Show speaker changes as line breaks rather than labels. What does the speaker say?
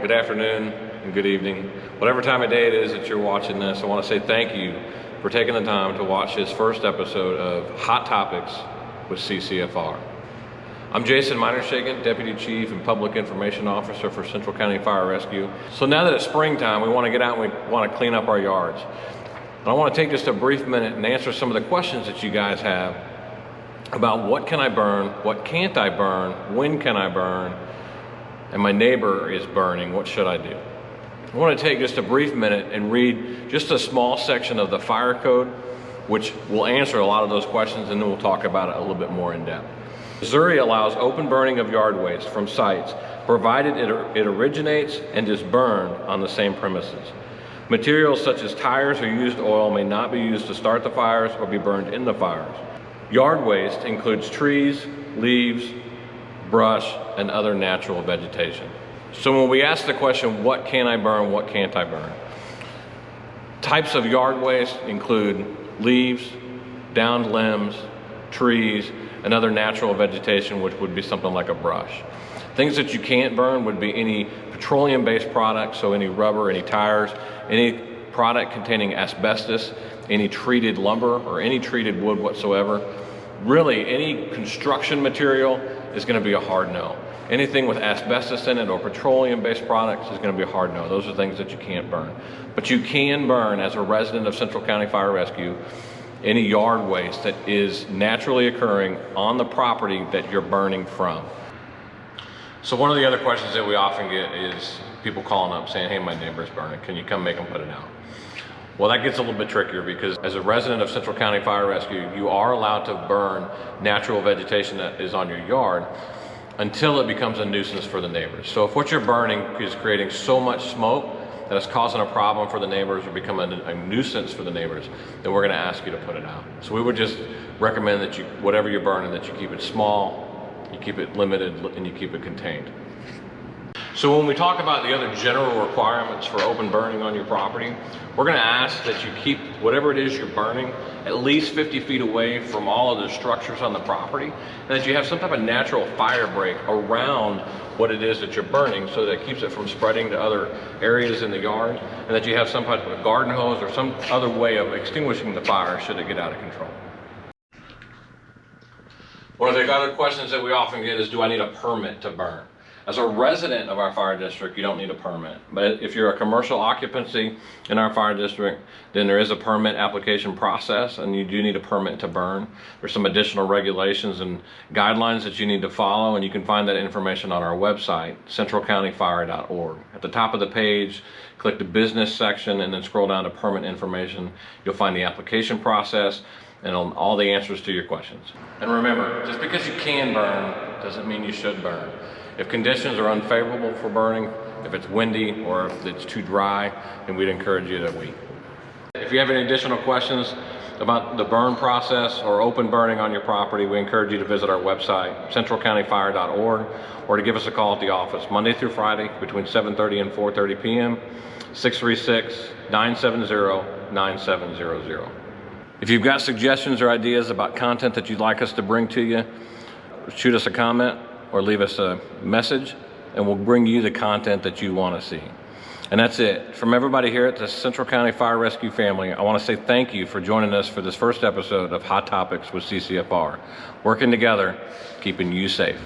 good afternoon, and good evening. Whatever time of day it is that you're watching this, I want to say thank you for taking the time to watch this first episode of Hot Topics with CCFR. I'm Jason Minershagen, Deputy Chief and Public Information Officer for Central County Fire Rescue. So now that it's springtime, we want to get out and we want to clean up our yards. And I want to take just a brief minute and answer some of the questions that you guys have about what can I burn, what can't I burn, when can I burn, and my neighbor is burning, what should I do? I want to take just a brief minute and read just a small section of the fire code, which will answer a lot of those questions, and then we'll talk about it a little bit more in depth. Missouri allows open burning of yard waste from sites, provided it originates and is burned on the same premises. Materials such as tires or used oil may not be used to start the fires or be burned in the fires. Yard waste includes trees, leaves, brush, and other natural vegetation. So when we ask the question, what can I burn, what can't I burn? Types of yard waste include leaves, downed limbs, trees, and other natural vegetation, which would be something like a brush. Things that you can't burn would be any petroleum-based products, so any rubber, any tires, any product containing asbestos, any treated lumber, or any treated wood whatsoever. Really, any construction material is going to be a hard no. Anything with asbestos in it or petroleum-based products is going to be a hard no. Those are things that you can't burn. But you can burn, as a resident of Central County Fire Rescue, any yard waste that is naturally occurring on the property that you're burning from. So one of the other questions that we often get is people calling up saying, hey, my neighbor's burning, can you come make them put it out? Well, that gets a little bit trickier because as a resident of Central County Fire Rescue, you are allowed to burn natural vegetation that is on your yard until it becomes a nuisance for the neighbors. So if what you're burning is creating so much smoke that it's causing a problem for the neighbors or becoming a nuisance for the neighbors, then we're gonna ask you to put it out. So we would just recommend that you, whatever you're burning, that you keep it small, you keep it limited, and you keep it contained. So when we talk about the other general requirements for open burning on your property, we're gonna ask that you keep whatever it is you're burning at least 50 feet away from all of the structures on the property, and that you have some type of natural fire break around what it is that you're burning so that it keeps it from spreading to other areas in the yard, and that you have some type of a garden hose or some other way of extinguishing the fire should it get out of control. One of the other questions that we often get is, do I need a permit to burn? As a resident of our fire district, you don't need a permit. But if you're a commercial occupancy in our fire district, then there is a permit application process, and you do need a permit to burn. There's some additional regulations and guidelines that you need to follow, and you can find that information on our website, centralcountyfire.org. At the top of the page, click the business section and then scroll down to permit information. You'll find the application process and all the answers to your questions. And remember, just because you can burn doesn't mean you should burn. If conditions are unfavorable for burning, if it's windy or if it's too dry, then we'd encourage you to wait. If you have any additional questions about the burn process or open burning on your property, we encourage you to visit our website, centralcountyfire.org, or to give us a call at the office Monday through Friday between 7:30 and 4:30 p.m., 636-970-9700. If you've got suggestions or ideas about content that you'd like us to bring to you, shoot us a comment or leave us a message, and we'll bring you the content that you want to see. And that's it. From everybody here at the Central County Fire Rescue family, I want to say thank you for joining us for this first episode of Hot Topics with CCFR. Working together, keeping you safe.